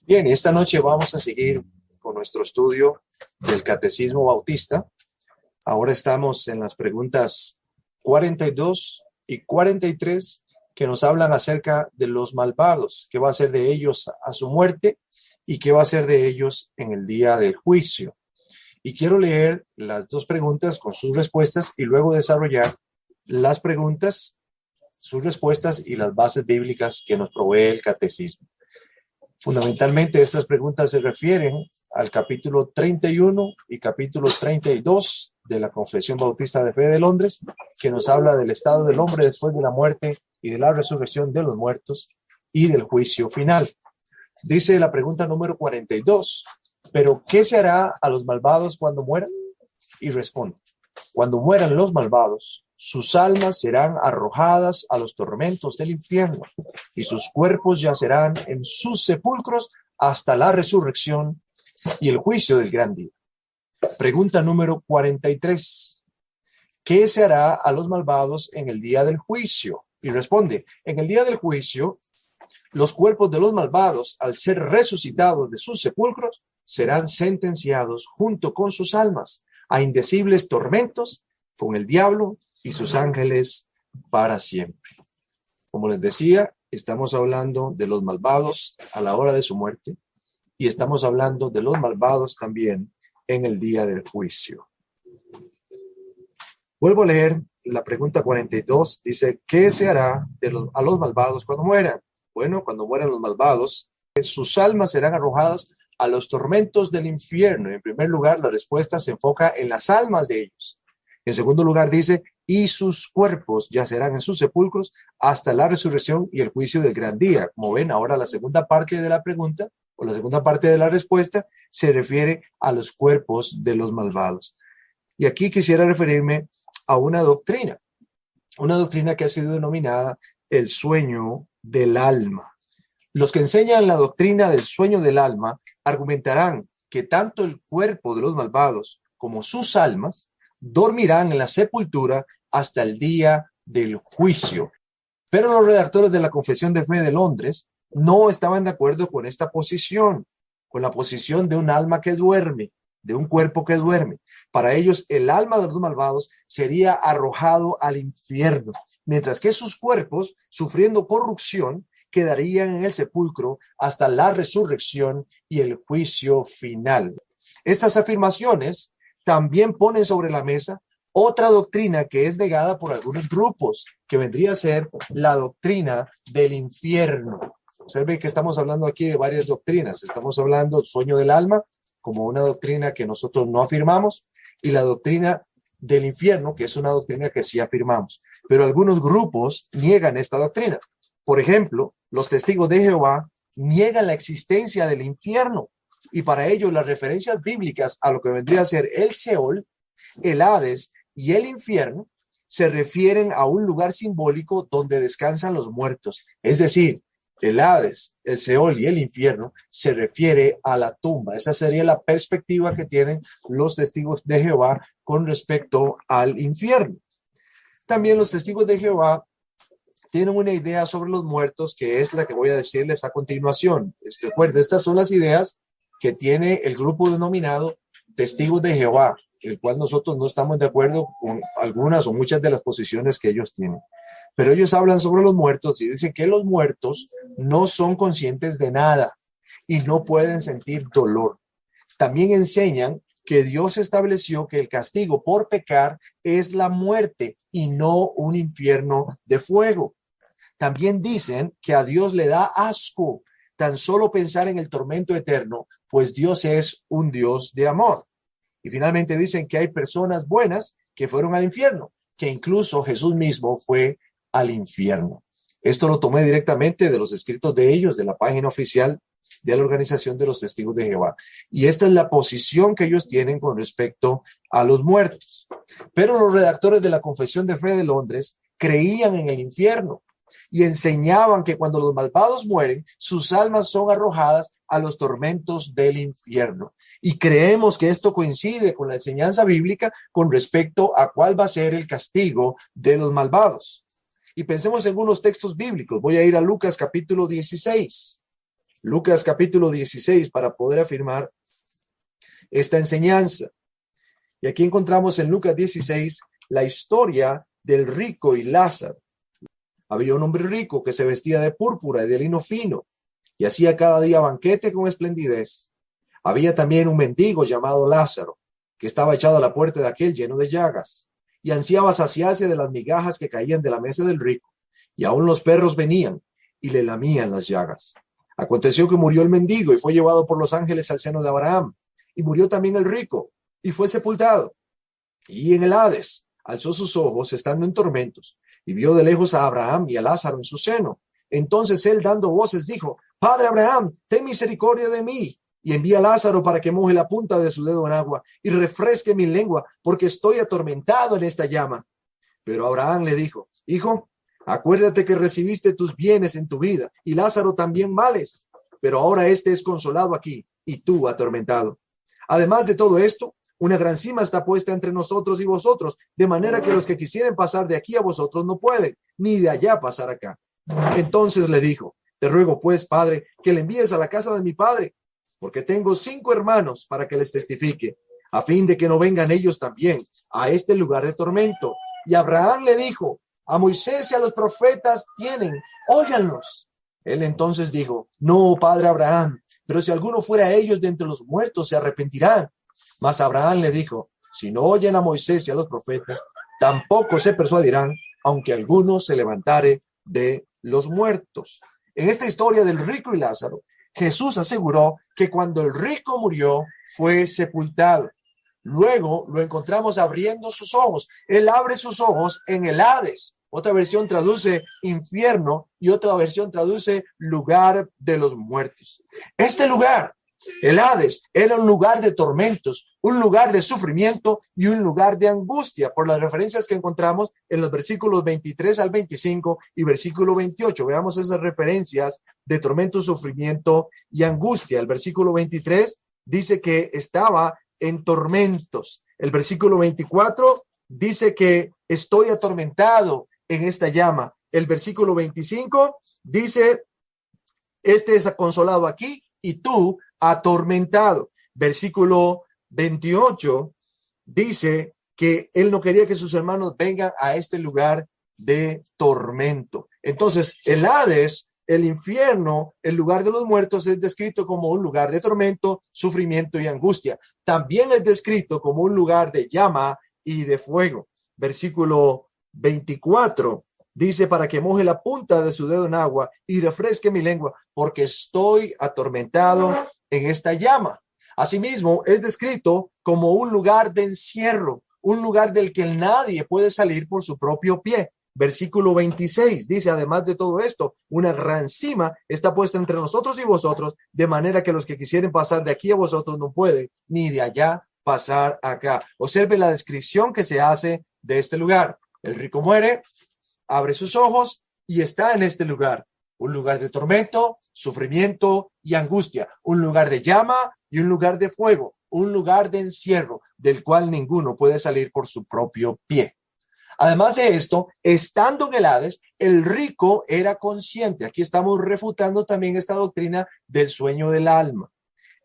Bien, esta noche vamos a seguir con nuestro estudio del Catecismo Bautista. Ahora estamos en las preguntas 42 y 43 que nos hablan acerca de los malvados, qué va a ser de ellos a su muerte y qué va a ser de ellos en el día del juicio. Y quiero leer las dos preguntas con sus respuestas y luego desarrollar las preguntas, sus respuestas y las bases bíblicas que nos provee el Catecismo. Fundamentalmente, estas preguntas se refieren al capítulo 31 y capítulo 32 de la Confesión Bautista de Fe de Londres, que nos habla del estado del hombre después de la muerte y de la resurrección de los muertos y del juicio final. Dice la pregunta número 42, ¿pero qué se hará a los malvados cuando mueran? Y responde, cuando mueran los malvados, sus almas serán arrojadas a los tormentos del infierno y sus cuerpos yacerán en sus sepulcros hasta la resurrección y el juicio del gran día. Pregunta número 43. ¿Qué se hará a los malvados en el día del juicio? Y responde, en el día del juicio, los cuerpos de los malvados, al ser resucitados de sus sepulcros, serán sentenciados junto con sus almas a indecibles tormentos con el diablo y sus ángeles para siempre. Como les decía, estamos hablando de los malvados a la hora de su muerte y estamos hablando de los malvados también en el día del juicio. Vuelvo a leer la pregunta 42. Dice, ¿qué se hará a los malvados cuando mueran? Bueno, cuando mueran los malvados, sus almas serán arrojadas a los tormentos del infierno. En primer lugar, la respuesta se enfoca en las almas de ellos. En segundo lugar, dice, y sus cuerpos yacerán en sus sepulcros hasta la resurrección y el juicio del gran día. Como ven, ahora la segunda parte de la pregunta o la segunda parte de la respuesta se refiere a los cuerpos de los malvados. Y aquí quisiera referirme a una doctrina que ha sido denominada el sueño del alma. Los que enseñan la doctrina del sueño del alma argumentarán que tanto el cuerpo de los malvados como sus almas dormirán en la sepultura hasta el día del juicio. Pero los redactores de la Confesión de Fe de Londres no estaban de acuerdo con esta posición, con la posición de un alma que duerme, de un cuerpo que duerme. Para ellos, el alma de los malvados sería arrojado al infierno, mientras que sus cuerpos, sufriendo corrupción, quedarían en el sepulcro hasta la resurrección y el juicio final. Estas afirmaciones también ponen sobre la mesa otra doctrina que es negada por algunos grupos, que vendría a ser la doctrina del infierno. Observe que estamos hablando aquí de varias doctrinas. Estamos hablando del sueño del alma, como una doctrina que nosotros no afirmamos, y la doctrina del infierno, que es una doctrina que sí afirmamos. Pero algunos grupos niegan esta doctrina. Por ejemplo, los testigos de Jehová niegan la existencia del infierno. Y para ello las referencias bíblicas a lo que vendría a ser el Seol, el Hades y el infierno se refieren a un lugar simbólico donde descansan los muertos. Es decir, el Hades, el Seol y el infierno se refiere a la tumba. Esa sería la perspectiva que tienen los testigos de Jehová con respecto al infierno. También los testigos de Jehová tienen una idea sobre los muertos que es la que voy a decirles a continuación. Recuerden, estas son las ideas que tiene el grupo denominado Testigos de Jehová, el cual nosotros no estamos de acuerdo con algunas o muchas de las posiciones que ellos tienen. Pero ellos hablan sobre los muertos y dicen que los muertos no son conscientes de nada y no pueden sentir dolor. También enseñan que Dios estableció que el castigo por pecar es la muerte y no un infierno de fuego. También dicen que a Dios le da asco tan solo pensar en el tormento eterno, pues Dios es un Dios de amor. Y finalmente dicen que hay personas buenas que fueron al infierno, que incluso Jesús mismo fue al infierno. Esto lo tomé directamente de los escritos de ellos, de la página oficial de la Organización de los Testigos de Jehová. Y esta es la posición que ellos tienen con respecto a los muertos. Pero los redactores de la Confesión de Fe de Londres creían en el infierno y enseñaban que cuando los malvados mueren, sus almas son arrojadas a los tormentos del infierno. Y creemos que esto coincide con la enseñanza bíblica con respecto a cuál va a ser el castigo de los malvados. Y pensemos en unos textos bíblicos. Voy a ir a Lucas capítulo 16. Lucas capítulo 16 para poder afirmar esta enseñanza. Y aquí encontramos en Lucas 16 la historia del rico y Lázaro. Había un hombre rico que se vestía de púrpura y de lino fino y hacía cada día banquete con esplendidez. Había también un mendigo llamado Lázaro, que estaba echado a la puerta de aquel lleno de llagas, y ansiaba saciarse de las migajas que caían de la mesa del rico, y aún los perros venían y le lamían las llagas. Aconteció que murió el mendigo y fue llevado por los ángeles al seno de Abraham, y murió también el rico, y fue sepultado. Y en el Hades alzó sus ojos, estando en tormentos, y vio de lejos a Abraham y a Lázaro en su seno. Entonces él, dando voces, dijo: Padre Abraham, ten misericordia de mí, y envía a Lázaro para que moje la punta de su dedo en agua y refresque mi lengua, porque estoy atormentado en esta llama. Pero Abraham le dijo: Hijo, acuérdate que recibiste tus bienes en tu vida, y Lázaro también males, pero ahora éste es consolado aquí, y tú atormentado. Además de todo esto, una gran cima está puesta entre nosotros y vosotros, de manera que los que quisieren pasar de aquí a vosotros no pueden, ni de allá pasar acá. Entonces le dijo: Te ruego pues, Padre, que le envíes a la casa de mi padre, porque tengo 5 hermanos, para que les testifique, a fin de que no vengan ellos también a este lugar de tormento. Y Abraham le dijo: A Moisés y a los profetas tienen, óiganlos. Él entonces dijo: No, padre Abraham, pero si alguno fuera a ellos de entre los muertos, se arrepentirán. Mas Abraham le dijo: Si no oyen a Moisés y a los profetas, tampoco se persuadirán, aunque alguno se levantare de los muertos. En esta historia del rico y Lázaro, Jesús aseguró que cuando el rico murió, fue sepultado. Luego lo encontramos abriendo sus ojos. Él abre sus ojos en el Hades. Otra versión traduce infierno y otra versión traduce lugar de los muertos. Este lugar, el Hades, era un lugar de tormentos, un lugar de sufrimiento y un lugar de angustia, por las referencias que encontramos en los versículos 23 al 25 y versículo 28. Veamos esas referencias de tormento, sufrimiento y angustia. El versículo 23 dice que estaba en tormentos. El versículo 24 dice que estoy atormentado en esta llama. El versículo 25 dice: Este es consolado aquí y tú atormentado. Versículo 28 dice que él no quería que sus hermanos vengan a este lugar de tormento. Entonces, el Hades, el infierno, el lugar de los muertos, es descrito como un lugar de tormento, sufrimiento y angustia. También es descrito como un lugar de llama y de fuego. Versículo 24 dice: Para que moje la punta de su dedo en agua y refresque mi lengua, porque estoy atormentado en esta llama. Asimismo, es descrito como un lugar de encierro, un lugar del que nadie puede salir por su propio pie. Versículo 26 dice: Además de todo esto, una gran cima está puesta entre nosotros y vosotros, de manera que los que quisieren pasar de aquí a vosotros no pueden, ni de allá pasar acá. Observe la descripción que se hace de este lugar. El rico muere, abre sus ojos y está en este lugar. Un lugar de tormento, sufrimiento y angustia. Un lugar de llama y un lugar de fuego. Un lugar de encierro del cual ninguno puede salir por su propio pie. Además de esto, estando en el Hades, el rico era consciente. Aquí estamos refutando también esta doctrina del sueño del alma.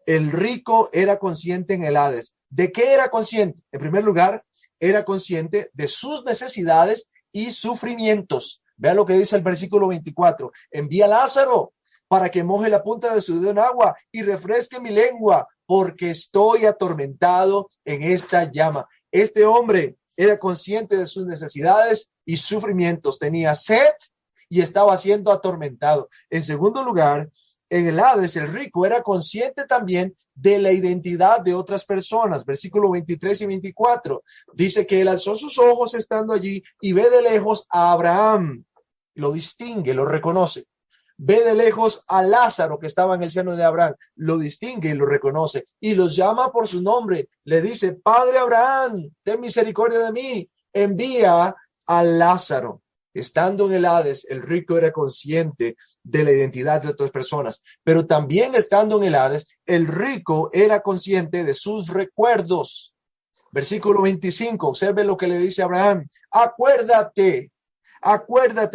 El rico era consciente en el Hades. ¿De qué era consciente? En primer lugar, era consciente de sus necesidades y sufrimientos. Vea lo que dice el versículo 24. Envía a Lázaro para que moje la punta de su dedo en agua y refresque mi lengua, porque estoy atormentado en esta llama. Este hombre era consciente de sus necesidades y sufrimientos. Tenía sed y estaba siendo atormentado. En segundo lugar, en el Hades, el rico era consciente también de la identidad de otras personas. Versículo 23 y 24. Dice que él alzó sus ojos estando allí y ve de lejos a Abraham. Lo distingue, lo reconoce. Ve de lejos a Lázaro que estaba en el seno de Abraham. Lo distingue y lo reconoce. Y los llama por su nombre. Le dice: Padre Abraham, ten misericordia de mí. Envía a Lázaro. Estando en el Hades, el rico era consciente de la identidad de otras personas, pero también estando en el Hades, el rico era consciente de sus recuerdos. Versículo 25, observe lo que le dice Abraham: acuérdate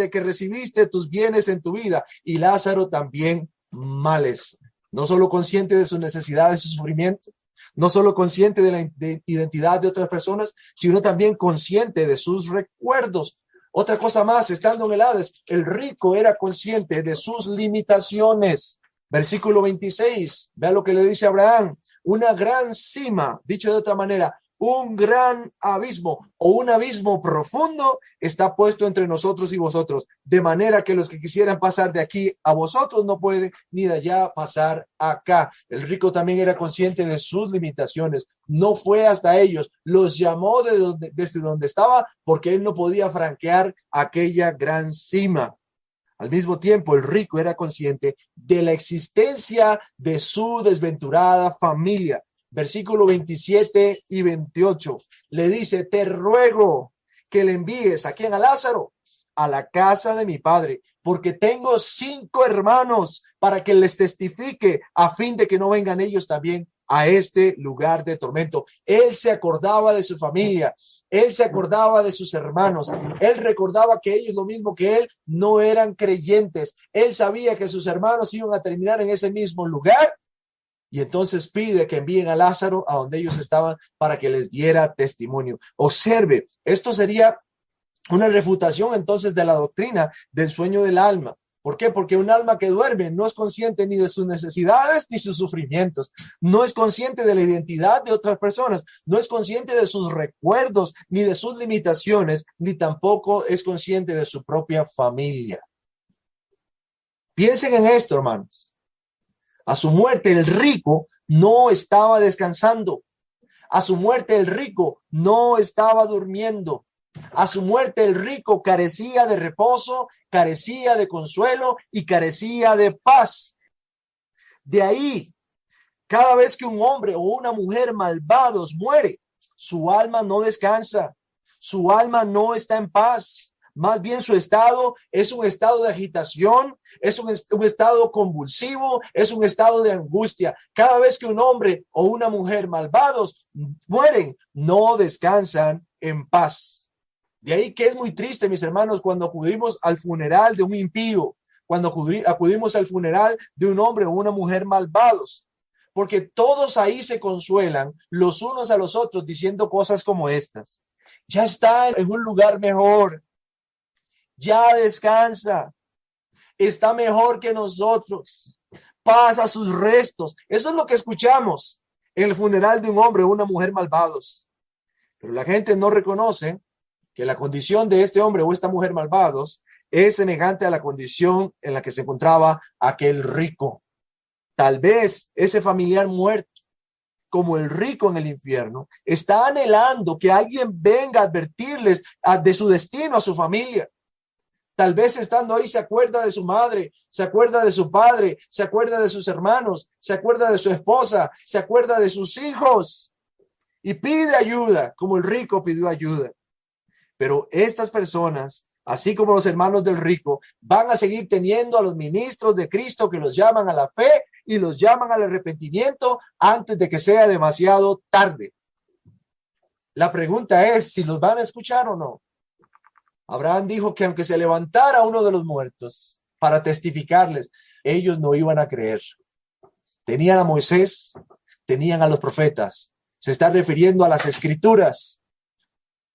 que recibiste tus bienes en tu vida, y Lázaro también males. No solo consciente de sus necesidades y su sufrimiento, no solo consciente de la identidad de otras personas, sino también consciente de sus recuerdos. Otra cosa más, estando en el Hades, el rico era consciente de sus limitaciones. Versículo 26, vea lo que le dice Abraham: una gran cima, dicho de otra manera, un gran abismo o un abismo profundo está puesto entre nosotros y vosotros, de manera que los que quisieran pasar de aquí a vosotros no pueden, ni de allá pasar acá. El rico también era consciente de sus limitaciones, no fue hasta ellos, los llamó desde donde estaba, porque él no podía franquear aquella gran cima. Al mismo tiempo, el rico era consciente de la existencia de su desventurada familia. Versículo 27 y 28, le dice: te ruego que le envíes, ¿a quién? A Lázaro, a la casa de mi padre, porque tengo 5 hermanos, para que les testifique, a fin de que no vengan ellos también a este lugar de tormento. Él se acordaba de su familia, él se acordaba de sus hermanos, él recordaba que ellos, lo mismo que él, no eran creyentes. Él sabía que sus hermanos iban a terminar en ese mismo lugar. Y entonces pide que envíen a Lázaro a donde ellos estaban para que les diera testimonio. Observe, esto sería una refutación entonces de la doctrina del sueño del alma. ¿Por qué? Porque un alma que duerme no es consciente ni de sus necesidades ni sus sufrimientos. No es consciente de la identidad de otras personas. No es consciente de sus recuerdos ni de sus limitaciones, ni tampoco es consciente de su propia familia. Piensen en esto, hermanos. A su muerte, el rico no estaba descansando. A su muerte, el rico no estaba durmiendo. A su muerte, el rico carecía de reposo, carecía de consuelo y carecía de paz. De ahí, cada vez que un hombre o una mujer malvados muere, su alma no descansa, su alma no está en paz. Más bien su estado es un estado de agitación, es un estado convulsivo, es un estado de angustia. Cada vez que un hombre o una mujer malvados mueren, no descansan en paz. De ahí que es muy triste, mis hermanos, cuando acudimos al funeral de un impío, cuando acudimos al funeral de un hombre o una mujer malvados, porque todos ahí se consuelan los unos a los otros diciendo cosas como estas: ya está en un lugar mejor, ya descansa, está mejor que nosotros, pasa sus restos. Eso es lo que escuchamos en el funeral de un hombre o una mujer malvados. Pero la gente no reconoce que la condición de este hombre o esta mujer malvados es semejante a la condición en la que se encontraba aquel rico. Tal vez ese familiar muerto, como el rico en el infierno, está anhelando que alguien venga a advertirles de su destino a su familia. Tal vez estando ahí se acuerda de su madre, se acuerda de su padre, se acuerda de sus hermanos, se acuerda de su esposa, se acuerda de sus hijos y pide ayuda, como el rico pidió ayuda. Pero estas personas, así como los hermanos del rico, van a seguir teniendo a los ministros de Cristo que los llaman a la fe y los llaman al arrepentimiento antes de que sea demasiado tarde. La pregunta es si los van a escuchar o no. Abraham dijo que aunque se levantara uno de los muertos para testificarles, ellos no iban a creer. Tenían a Moisés, tenían a los profetas. Se está refiriendo a las escrituras.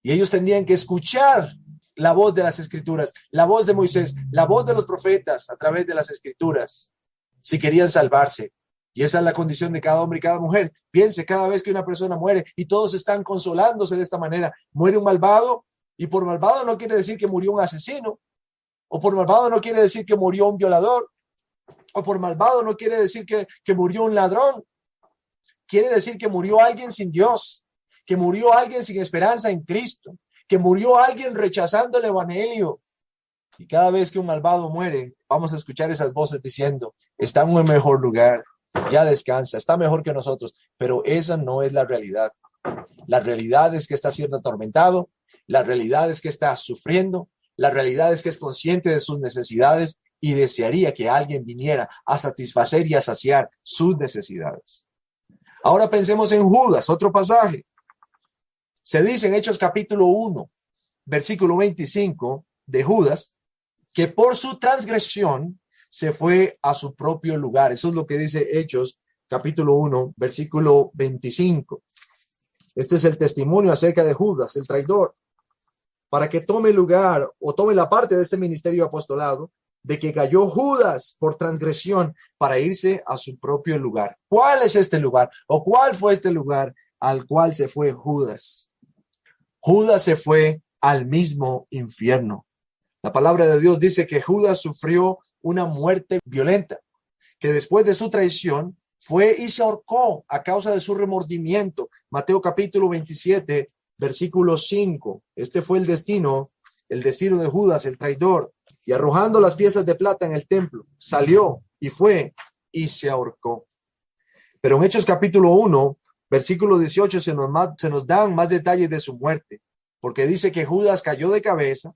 Y ellos tenían que escuchar la voz de las escrituras, la voz de Moisés, la voz de los profetas a través de las escrituras, si querían salvarse. Y esa es la condición de cada hombre y cada mujer. Piense, cada vez que una persona muere, y todos están consolándose de esta manera, muere un malvado, y por malvado no quiere decir que murió un asesino, o por malvado no quiere decir que murió un violador, o por malvado no quiere decir que murió un ladrón. Quiere decir que murió alguien sin Dios, que murió alguien sin esperanza en Cristo, que murió alguien rechazando el evangelio. Y cada vez que un malvado muere, vamos a escuchar esas voces diciendo: está en un mejor lugar, ya descansa, está mejor que nosotros. Pero esa no es la realidad. La realidad es que está siendo atormentado, la realidad es que está sufriendo, la realidad es que es consciente de sus necesidades y desearía que alguien viniera a satisfacer y a saciar sus necesidades. Ahora pensemos en Judas, otro pasaje. Se dice en Hechos capítulo 1, versículo 25 de Judas, que por su transgresión se fue a su propio lugar. Eso es lo que dice Hechos, capítulo 1, versículo 25. Este es el testimonio acerca de Judas, el traidor, para que tome lugar o tome la parte de este ministerio apostolado, de que cayó Judas por transgresión para irse a su propio lugar. ¿Cuál es este lugar? ¿O cuál fue este lugar al cual se fue Judas? Judas se fue al mismo infierno. La palabra de Dios dice que Judas sufrió una muerte violenta, que después de su traición fue y se ahorcó a causa de su remordimiento. Mateo capítulo 27, versículo 5. Este fue el destino de Judas, el traidor. Y arrojando las piezas de plata en el templo, salió y fue y se ahorcó. Pero en Hechos capítulo 1, versículo 18, se nos dan más detalles de su muerte, porque dice que Judas cayó de cabeza,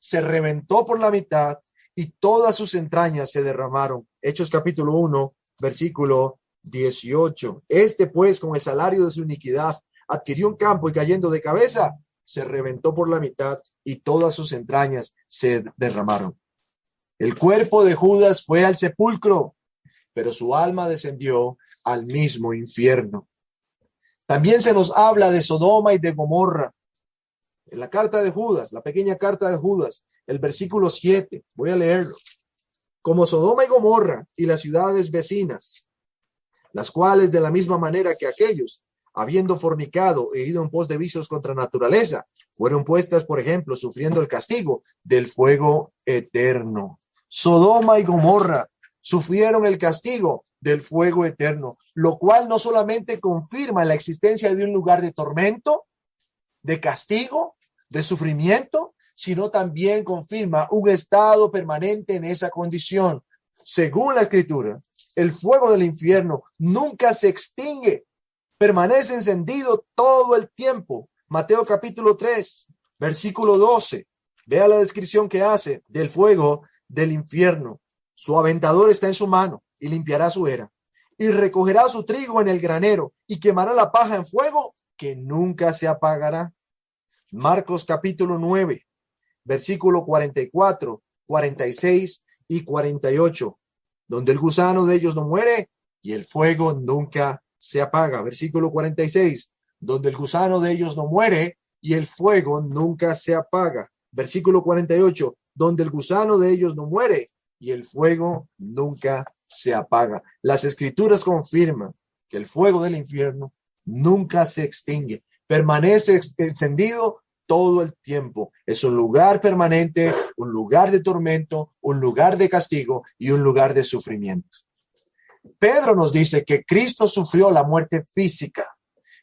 se reventó por la mitad y todas sus entrañas se derramaron. Hechos capítulo 1, versículo 18. Este pues, con el salario de su iniquidad, adquirió un campo y cayendo de cabeza, se reventó por la mitad y todas sus entrañas se derramaron. El cuerpo de Judas fue al sepulcro, pero su alma descendió al mismo infierno. También se nos habla de Sodoma y de Gomorra. En la carta de Judas, la pequeña carta de Judas, el versículo 7, voy a leerlo. Como Sodoma y Gomorra y las ciudades vecinas, las cuales de la misma manera que aquellos, habiendo fornicado e ido en pos de vicios contra naturaleza, fueron puestas, por ejemplo, sufriendo el castigo del fuego eterno. Sodoma y Gomorra sufrieron el castigo del fuego eterno, lo cual no solamente confirma la existencia de un lugar de tormento, de castigo, de sufrimiento, sino también confirma un estado permanente en esa condición. Según la Escritura, el fuego del infierno nunca se extingue, permanece encendido todo el tiempo. Mateo capítulo 3, versículo 12. Vea la descripción que hace del fuego del infierno. Su aventador está en su mano y limpiará su era, y recogerá su trigo en el granero y quemará la paja en fuego que nunca se apagará. Marcos capítulo 9, versículo 44, 46 y 48, donde el gusano de ellos no muere y el fuego nunca se apaga. Versículo 46, donde el gusano de ellos no muere y el fuego nunca se apaga. Versículo 48, donde el gusano de ellos no muere y el fuego nunca se apaga. Las Escrituras confirman que el fuego del infierno nunca se extingue, permanece encendido todo el tiempo. Es un lugar permanente, un lugar de tormento, un lugar de castigo y un lugar de sufrimiento. Pedro nos dice que Cristo sufrió la muerte física,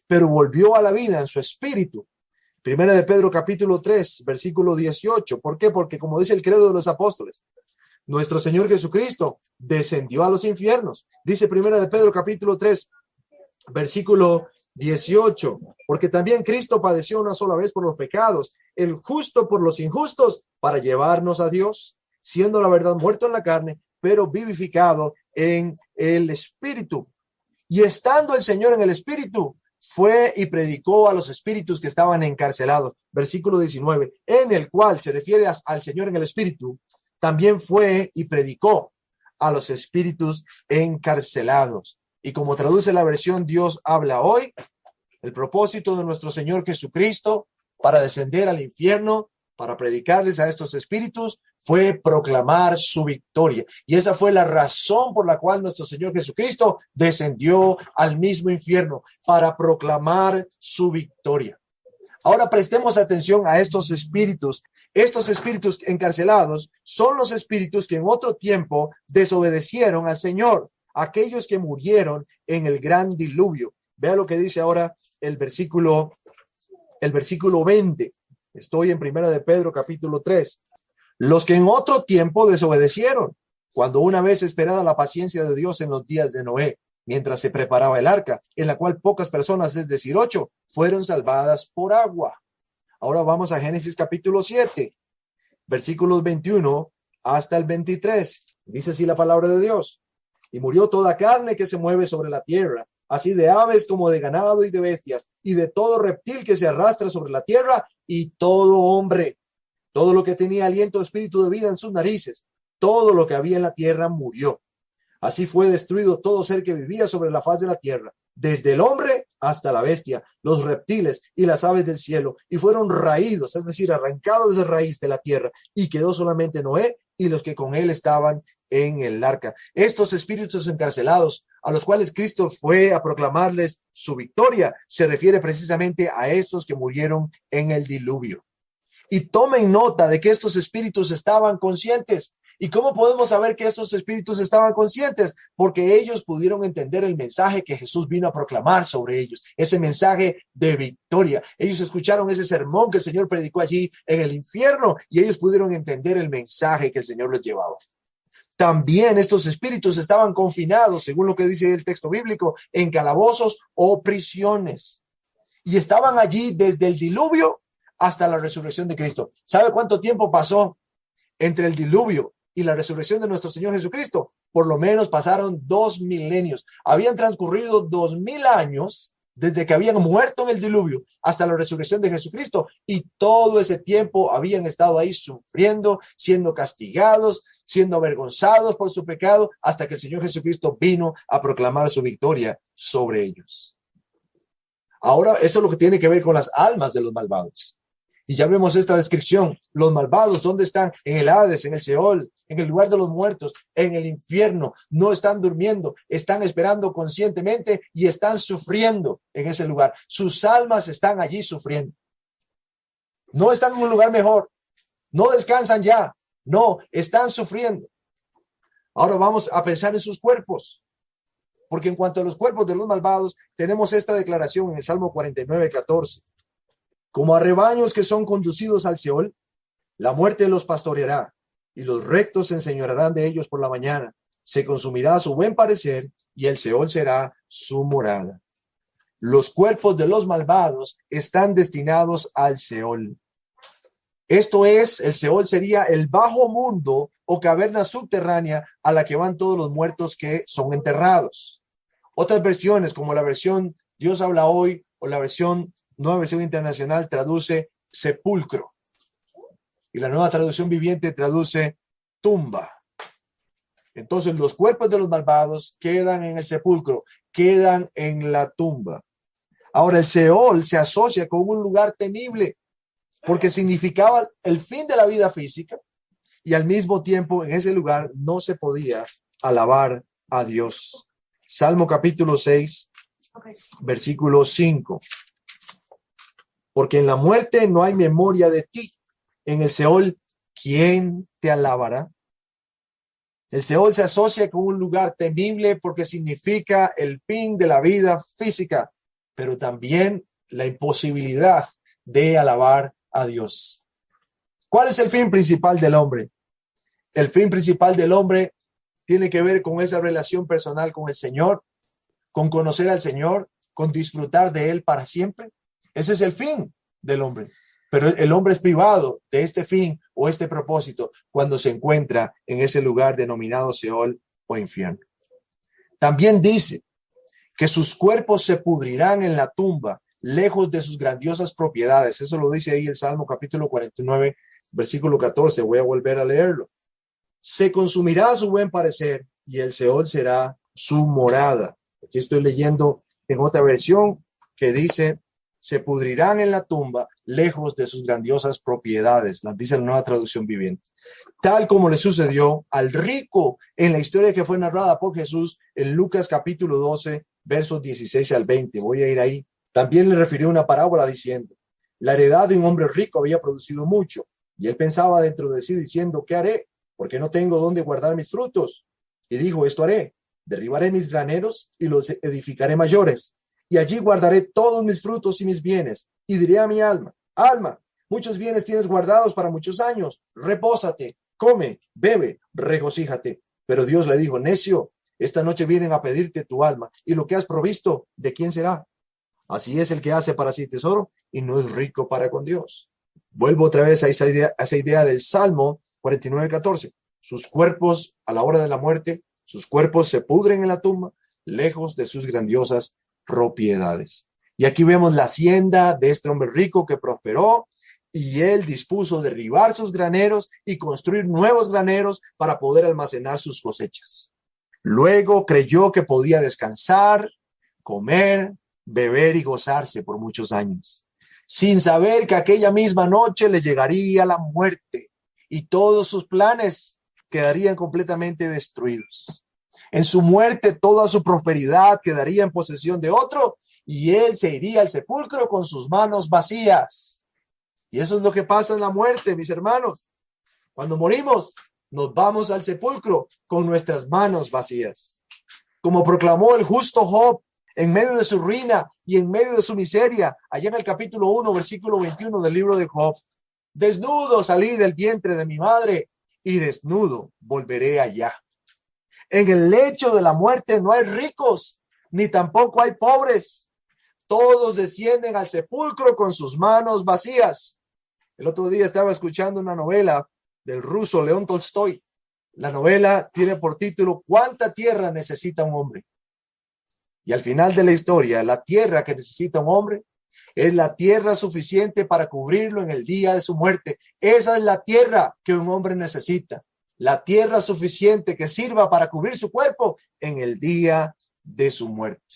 pero volvió a la vida en su espíritu. Primera de Pedro capítulo 3, versículo 18. ¿Por qué? Porque como dice el credo de los apóstoles, nuestro Señor Jesucristo descendió a los infiernos. Dice Primera de Pedro capítulo 3, versículo 18. Porque también Cristo padeció una sola vez por los pecados, el justo por los injustos, para llevarnos a Dios, siendo la verdad muerto en la carne, pero vivificado en el espíritu. Y estando el Señor en el espíritu, fue y predicó a los espíritus que estaban encarcelados. Versículo 19, en el cual se refiere al Señor en el espíritu, también fue y predicó a los espíritus encarcelados. Y como traduce la versión Dios habla hoy, el propósito de nuestro Señor Jesucristo para descender al infierno, para predicarles a estos espíritus, fue proclamar su victoria. Y esa fue la razón por la cual nuestro Señor Jesucristo descendió al mismo infierno, para proclamar su victoria. Ahora prestemos atención a estos espíritus. Estos espíritus encarcelados son los espíritus que en otro tiempo desobedecieron al Señor, aquellos que murieron en el gran diluvio. Vea lo que dice ahora el versículo 20. Estoy en Primera de Pedro capítulo 3. Los que en otro tiempo desobedecieron, cuando una vez esperada la paciencia de Dios en los días de Noé, mientras se preparaba el arca, en la cual pocas personas, es decir, 8, fueron salvadas por agua. Ahora vamos a Génesis capítulo 7, versículos 21 hasta el 23. Dice así la palabra de Dios. Y murió toda carne que se mueve sobre la tierra, así de aves como de ganado y de bestias, y de todo reptil que se arrastra sobre la tierra, y todo hombre, todo lo que tenía aliento de espíritu de vida en sus narices, todo lo que había en la tierra murió. Así fue destruido todo ser que vivía sobre la faz de la tierra, desde el hombre hasta la bestia, los reptiles y las aves del cielo, y fueron raídos, es decir, arrancados de raíz de la tierra, y quedó solamente Noé y los que con él estaban en el arca. Estos espíritus encarcelados, a los cuales Cristo fue a proclamarles su victoria, se refiere precisamente a estos que murieron en el diluvio. Y tomen nota de que estos espíritus estaban conscientes. ¿Y cómo podemos saber que estos espíritus estaban conscientes? Porque ellos pudieron entender el mensaje que Jesús vino a proclamar sobre ellos, ese mensaje de victoria. Ellos escucharon ese sermón que el Señor predicó allí en el infierno y ellos pudieron entender el mensaje que el Señor les llevaba. También estos espíritus estaban confinados, según lo que dice el texto bíblico, en calabozos o prisiones. Y estaban allí desde el diluvio hasta la resurrección de Cristo. ¿Sabe cuánto tiempo pasó entre el diluvio y la resurrección de nuestro Señor Jesucristo? Por lo menos pasaron 2 milenios. Habían transcurrido 2000 años desde que habían muerto en el diluvio hasta la resurrección de Jesucristo. Y todo ese tiempo habían estado ahí sufriendo, siendo castigados, siendo avergonzados por su pecado, hasta que el Señor Jesucristo vino a proclamar su victoria sobre ellos. Ahora, eso es lo que tiene que ver con las almas de los malvados. Y ya vemos esta descripción. Los malvados, ¿dónde están? En el Hades, en el Seol, en el lugar de los muertos, en el infierno. No están durmiendo, están esperando conscientemente y están sufriendo en ese lugar. Sus almas están allí sufriendo. No están en un lugar mejor. No descansan ya. No, están sufriendo. Ahora vamos a pensar en sus cuerpos. Porque en cuanto a los cuerpos de los malvados, tenemos esta declaración en el Salmo 49:14. Como a rebaños que son conducidos al Seol, la muerte los pastoreará, y los rectos se enseñorearán de ellos por la mañana. Se consumirá su buen parecer, y el Seol será su morada. Los cuerpos de los malvados están destinados al Seol. Esto es, el Seol sería el bajo mundo o caverna subterránea a la que van todos los muertos que son enterrados. Otras versiones, como la versión Dios habla hoy o la nueva versión internacional, traduce sepulcro. Y la nueva traducción viviente traduce tumba. Entonces los cuerpos de los malvados quedan en el sepulcro, quedan en la tumba. Ahora el Seol se asocia con un lugar temible, porque significaba el fin de la vida física y al mismo tiempo en ese lugar no se podía alabar a Dios. Salmo capítulo 6, versículo 5. Porque en la muerte no hay memoria de ti. En el Seol, ¿quién te alabará? El Seol se asocia con un lugar temible porque significa el fin de la vida física, pero también la imposibilidad de alabar a Dios. ¿Cuál es el fin principal del hombre? El fin principal del hombre tiene que ver con esa relación personal con el Señor, con conocer al Señor, con disfrutar de Él para siempre. Ese es el fin del hombre. Pero el hombre es privado de este fin o este propósito cuando se encuentra en ese lugar denominado Seol o infierno. También dice que sus cuerpos se pudrirán en la tumba, lejos de sus grandiosas propiedades. Eso lo dice ahí el Salmo capítulo 49, versículo 14. Voy a volver a leerlo. Se consumirá su buen parecer y el Seol será su morada. Aquí estoy leyendo en otra versión que dice, se pudrirán en la tumba, lejos de sus grandiosas propiedades. Las dice la nueva traducción viviente. Tal como le sucedió al rico en la historia que fue narrada por Jesús en Lucas capítulo 12, versos 16 al 20. Voy a ir ahí. También le refirió una parábola diciendo, la heredad de un hombre rico había producido mucho, y él pensaba dentro de sí diciendo, ¿qué haré? Porque no tengo dónde guardar mis frutos. Y dijo, esto haré, derribaré mis graneros y los edificaré mayores, y allí guardaré todos mis frutos y mis bienes, y diré a mi alma, alma, muchos bienes tienes guardados para muchos años, repósate, come, bebe, regocíjate. Pero Dios le dijo, necio, esta noche vienen a pedirte tu alma, y lo que has provisto, ¿de quién será? Así es el que hace para sí tesoro y no es rico para con Dios. Vuelvo otra vez a esa idea del Salmo 49:14. Sus cuerpos a la hora de la muerte, sus cuerpos se pudren en la tumba, lejos de sus grandiosas propiedades. Y aquí vemos la hacienda de este hombre rico que prosperó Y él dispuso derribar sus graneros y construir nuevos graneros para poder almacenar sus cosechas. Luego creyó que podía descansar, comer, beber y gozarse por muchos años, sin saber que aquella misma noche le llegaría la muerte y todos sus planes quedarían completamente destruidos. En su muerte toda su prosperidad quedaría en posesión de otro y él se iría al sepulcro con sus manos vacías. Y eso es lo que pasa en la muerte, mis hermanos. Cuando morimos, nos vamos al sepulcro con nuestras manos vacías. Como proclamó el justo Job en medio de su ruina y en medio de su miseria, allá en el capítulo 1, versículo 21 del libro de Job. Desnudo salí del vientre de mi madre y desnudo volveré allá. En el lecho de la muerte no hay ricos, ni tampoco hay pobres. Todos descienden al sepulcro con sus manos vacías. El otro día estaba escuchando una novela del ruso León Tolstoy. La novela tiene por título ¿Cuánta tierra necesita un hombre? Y al final de la historia, la tierra que necesita un hombre es la tierra suficiente para cubrirlo en el día de su muerte. Esa es la tierra que un hombre necesita. La tierra suficiente que sirva para cubrir su cuerpo en el día de su muerte.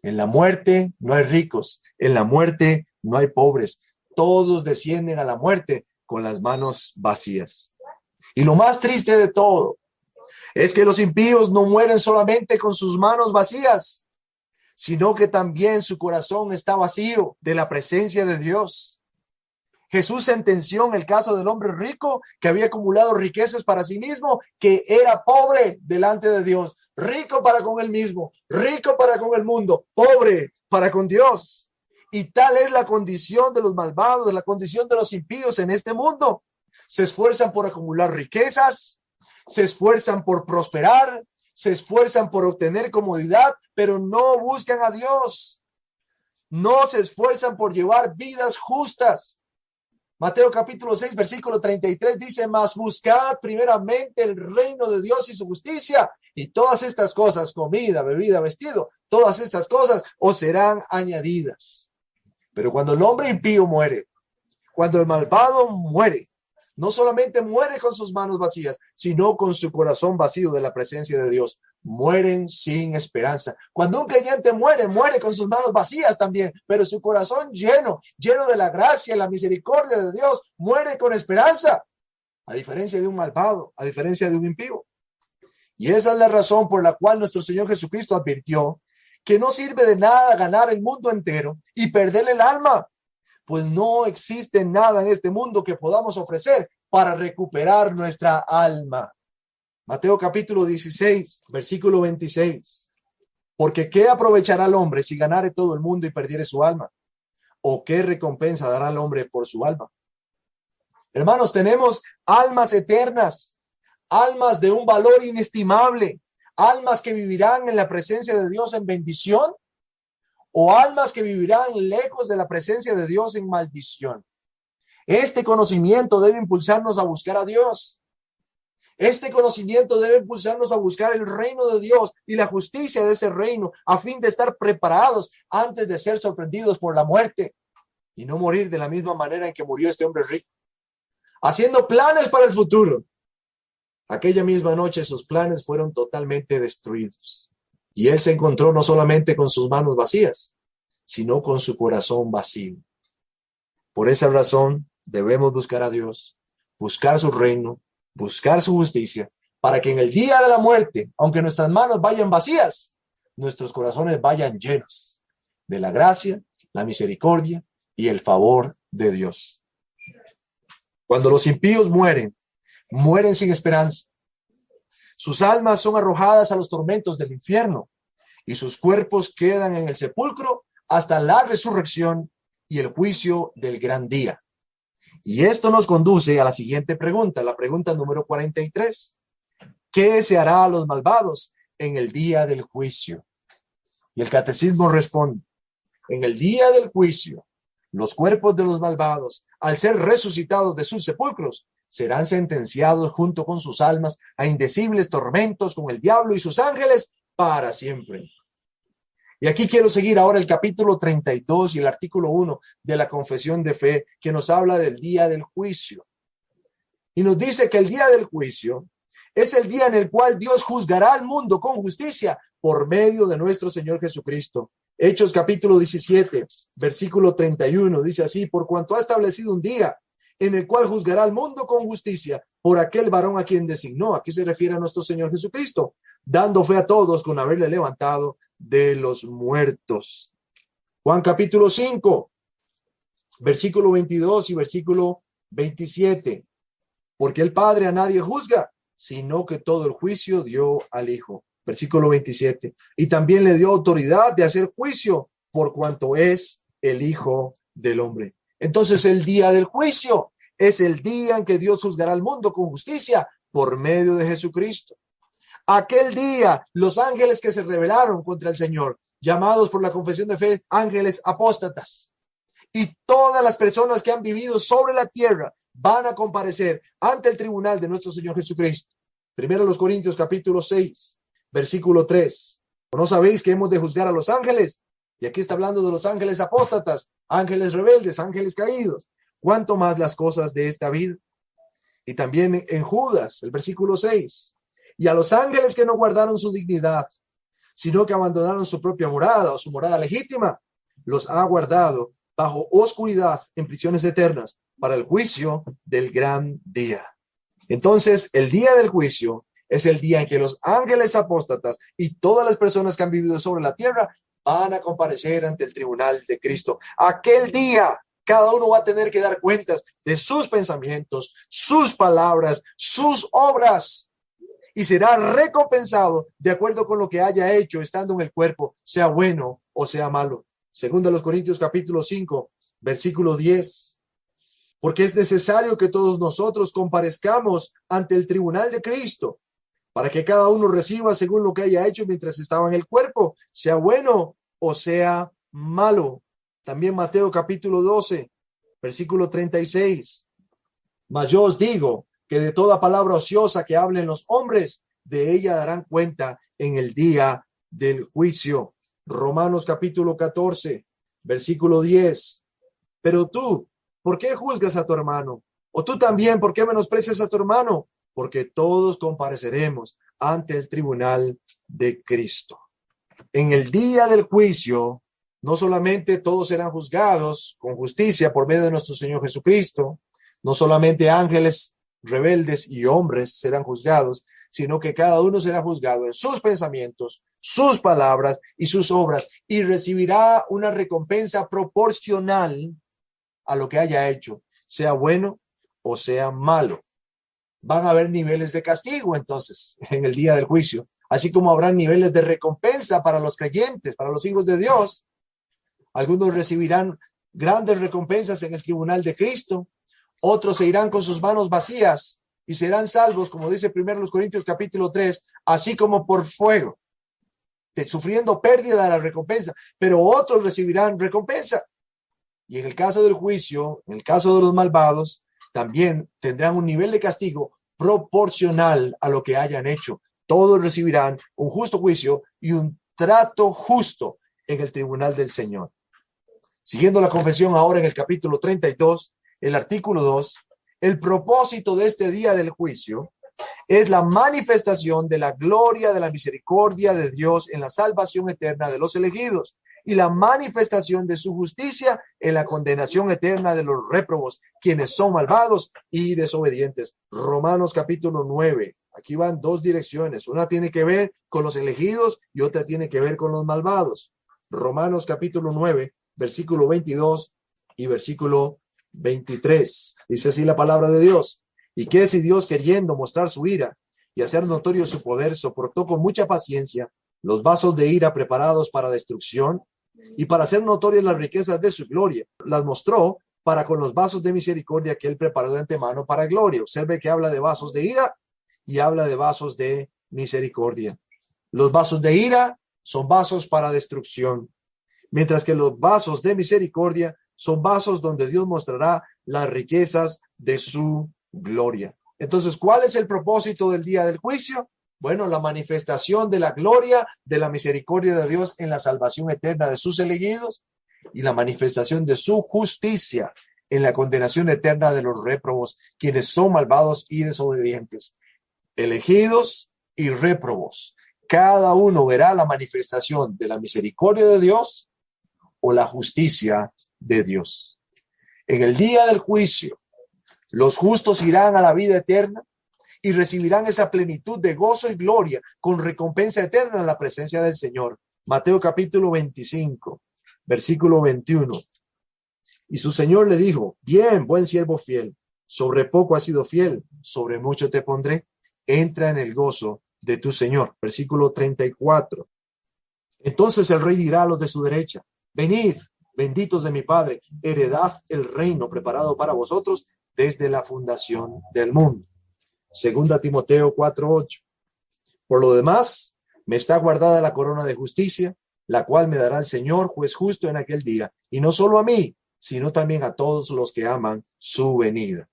En la muerte no hay ricos, en la muerte no hay pobres. Todos descienden a la muerte con las manos vacías. Y lo más triste de todo es que los impíos no mueren solamente con sus manos vacías, sino que también su corazón está vacío de la presencia de Dios. Jesús sentenció en el caso del hombre rico que había acumulado riquezas para sí mismo, que era pobre delante de Dios, rico para con él mismo, rico para con el mundo, pobre para con Dios. Y tal es la condición de los malvados, la condición de los impíos en este mundo. Se esfuerzan por acumular riquezas, se esfuerzan por prosperar, se esfuerzan por obtener comodidad, pero no buscan a Dios. No se esfuerzan por llevar vidas justas. Mateo capítulo 6, versículo 33 dice, mas buscad primeramente el reino de Dios y su justicia, y todas estas cosas, comida, bebida, vestido, todas estas cosas os serán añadidas. Pero cuando el hombre impío muere, cuando el malvado muere, no solamente muere con sus manos vacías, sino con su corazón vacío de la presencia de Dios. Mueren sin esperanza. Cuando un creyente muere, muere con sus manos vacías también, pero su corazón lleno de la gracia y la misericordia de Dios, muere con esperanza, a diferencia de un malvado, a diferencia de un impío. Y esa es la razón por la cual nuestro Señor Jesucristo advirtió que no sirve de nada ganar el mundo entero y perder el alma, pues no existe nada en este mundo que podamos ofrecer para recuperar nuestra alma. Mateo capítulo 16, versículo 26. Porque ¿qué aprovechará el hombre si ganare todo el mundo y perdiere su alma? ¿O qué recompensa dará el hombre por su alma? Hermanos, tenemos almas eternas, almas de un valor inestimable, almas que vivirán en la presencia de Dios en bendición, o almas que vivirán lejos de la presencia de Dios en maldición. Este conocimiento debe impulsarnos a buscar a Dios. Este conocimiento debe impulsarnos a buscar el reino de Dios y la justicia de ese reino, a fin de estar preparados antes de ser sorprendidos por la muerte y no morir de la misma manera en que murió este hombre rico, haciendo planes para el futuro. Aquella misma noche sus planes fueron totalmente destruidos. Y él se encontró no solamente con sus manos vacías, sino con su corazón vacío. Por esa razón debemos buscar a Dios, buscar su reino, buscar su justicia, para que en el día de la muerte, aunque nuestras manos vayan vacías, nuestros corazones vayan llenos de la gracia, la misericordia y el favor de Dios. Cuando los impíos mueren, mueren sin esperanza. Sus almas son arrojadas a los tormentos del infierno y sus cuerpos quedan en el sepulcro hasta la resurrección y el juicio del gran día. Y esto nos conduce a la siguiente pregunta, la pregunta número 43. ¿Qué se hará a los malvados en el día del juicio? Y el catecismo responde, en el día del juicio, los cuerpos de los malvados, al ser resucitados de sus sepulcros, serán sentenciados junto con sus almas a indecibles tormentos con el diablo y sus ángeles para siempre. Y aquí quiero seguir ahora el capítulo 32 y el artículo 1 de la confesión de fe, que nos habla del día del juicio. Y nos dice que el día del juicio es el día en el cual Dios juzgará al mundo con justicia por medio de nuestro Señor Jesucristo. Hechos capítulo 17, versículo 31, dice así: por cuanto ha establecido un día en el cual juzgará al mundo con justicia por aquel varón a quien designó. Aquí se refiere a nuestro Señor Jesucristo, dando fe a todos con haberle levantado de los muertos. Juan capítulo 5, versículo 22 y versículo 27. Porque el Padre a nadie juzga, sino que todo el juicio dio al Hijo. Versículo 27. Y también le dio autoridad de hacer juicio por cuanto es el Hijo del Hombre. Entonces el día del juicio es el día en que Dios juzgará al mundo con justicia por medio de Jesucristo. Aquel día, los ángeles que se rebelaron contra el Señor, llamados por la confesión de fe ángeles apóstatas, y todas las personas que han vivido sobre la tierra van a comparecer ante el tribunal de nuestro Señor Jesucristo. Primero los Corintios capítulo 6, versículo 3. ¿No sabéis que hemos de juzgar a los ángeles? Y aquí está hablando de los ángeles apóstatas, ángeles rebeldes, ángeles caídos. ¿Cuánto más las cosas de esta vida? Y también en Judas, el versículo 6. Y a los ángeles que no guardaron su dignidad, sino que abandonaron su propia morada o su morada legítima, los ha guardado bajo oscuridad en prisiones eternas para el juicio del gran día. Entonces, el día del juicio es el día en que los ángeles apóstatas y todas las personas que han vivido sobre la tierra van a comparecer ante el tribunal de Cristo. Aquel día, cada uno va a tener que dar cuentas de sus pensamientos, sus palabras, sus obras, y será recompensado de acuerdo con lo que haya hecho estando en el cuerpo, sea bueno o sea malo. Segundo los Corintios capítulo 5, versículo 10. Porque es necesario que todos nosotros comparezcamos ante el tribunal de Cristo, para que cada uno reciba según lo que haya hecho mientras estaba en el cuerpo, sea bueno o sea malo. También Mateo capítulo 12, versículo 36. Mas yo os digo que de toda palabra ociosa que hablen los hombres, de ella darán cuenta en el día del juicio. Romanos capítulo 14, versículo 10. Pero tú, ¿por qué juzgas a tu hermano? O tú también, ¿por qué menosprecias a tu hermano? Porque todos compareceremos ante el tribunal de Cristo. En el día del juicio, no solamente todos serán juzgados con justicia por medio de nuestro Señor Jesucristo, no solamente ángeles rebeldes y hombres serán juzgados, sino que cada uno será juzgado en sus pensamientos, sus palabras y sus obras, y recibirá una recompensa proporcional a lo que haya hecho, sea bueno o sea malo. Van a haber niveles de castigo entonces en el día del juicio, así como habrá niveles de recompensa para los creyentes, para los hijos de Dios. Algunos recibirán grandes recompensas en el tribunal de Cristo, otros se irán con sus manos vacías y serán salvos, como dice primero los Corintios capítulo 3, así como por fuego, sufriendo pérdida de la recompensa, pero otros recibirán recompensa. Y en el caso del juicio, en el caso de los malvados, también tendrán un nivel de castigo proporcional a lo que hayan hecho. Todos recibirán un justo juicio y un trato justo en el tribunal del Señor. Siguiendo la confesión ahora en el capítulo 32, el artículo 2, el propósito de este día del juicio es la manifestación de la gloria de la misericordia de Dios en la salvación eterna de los elegidos y la manifestación de su justicia en la condenación eterna de los réprobos, quienes son malvados y desobedientes. Romanos capítulo 9. Aquí van dos direcciones. Una tiene que ver con los elegidos y otra tiene que ver con los malvados. Romanos capítulo 9, versículo 22 y versículo 23. Dice así la palabra de Dios. Y que si Dios, queriendo mostrar su ira y hacer notorio su poder, soportó con mucha paciencia los vasos de ira preparados para destrucción, y para hacer notorias las riquezas de su gloria, las mostró para con los vasos de misericordia que él preparó de antemano para gloria. Observe que habla de vasos de ira y habla de vasos de misericordia. Los vasos de ira son vasos para destrucción, mientras que los vasos de misericordia son vasos donde Dios mostrará las riquezas de su gloria. Entonces, ¿cuál es el propósito del día del juicio? Bueno, la manifestación de la gloria, de la misericordia de Dios en la salvación eterna de sus elegidos y la manifestación de su justicia en la condenación eterna de los réprobos, quienes son malvados y desobedientes. Elegidos y réprobos. Cada uno verá la manifestación de la misericordia de Dios o la justicia de Dios. En el día del juicio, los justos irán a la vida eterna y recibirán esa plenitud de gozo y gloria con recompensa eterna en la presencia del Señor. Mateo capítulo 25, versículo 21. Y su Señor le dijo: bien, buen siervo fiel, sobre poco has sido fiel, sobre mucho te pondré. Entra en el gozo de tu Señor. Versículo 34. Entonces el rey dirá a los de su derecha: venid, benditos de mi Padre, heredad el reino preparado para vosotros desde la fundación del mundo. Segunda Timoteo 4:8. Por lo demás, me está guardada la corona de justicia, la cual me dará el Señor, juez justo, en aquel día, y no solo a mí, sino también a todos los que aman su venida.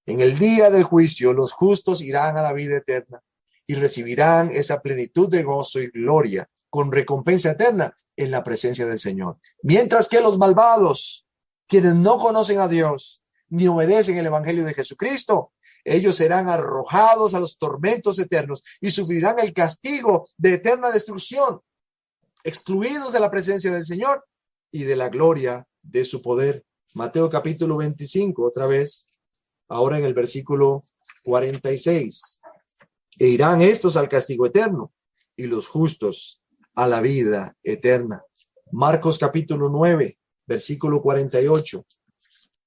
En el día del juicio, los justos irán a la vida eterna y recibirán esa plenitud de gozo y gloria con recompensa eterna en la presencia del Señor. Mientras que los malvados, quienes no conocen a Dios ni obedecen el evangelio de Jesucristo, ellos serán arrojados a los tormentos eternos y sufrirán el castigo de eterna destrucción, excluidos de la presencia del Señor y de la gloria de su poder. Mateo capítulo 25, otra vez, ahora en el versículo 46. E irán estos al castigo eterno y los justos a la vida eterna. Marcos capítulo 9, versículo 48,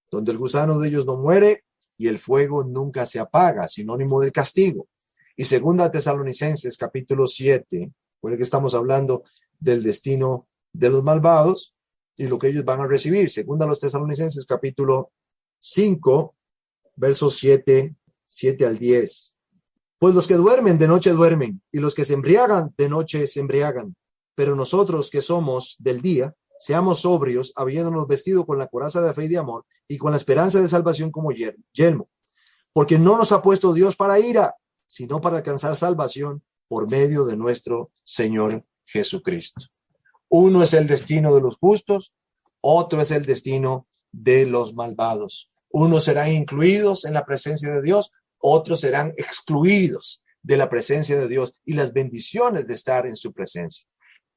donde el gusano de ellos no muere y el fuego nunca se apaga, sinónimo del castigo. Y segunda Tesalonicenses capítulo 7, por el que estamos hablando del destino de los malvados y lo que ellos van a recibir. Segunda a los Tesalonicenses capítulo 5, versos 7 al 10. Pues los que duermen de noche duermen, y los que se embriagan de noche se embriagan. Pero nosotros que somos del día, seamos sobrios, habiéndonos vestido con la coraza de fe y de amor, y con la esperanza de salvación como yelmo. Porque no nos ha puesto Dios para ira, sino para alcanzar salvación por medio de nuestro Señor Jesucristo. Uno es el destino de los justos, otro es el destino de los malvados. Unos serán incluidos en la presencia de Dios, otros serán excluidos de la presencia de Dios y las bendiciones de estar en su presencia.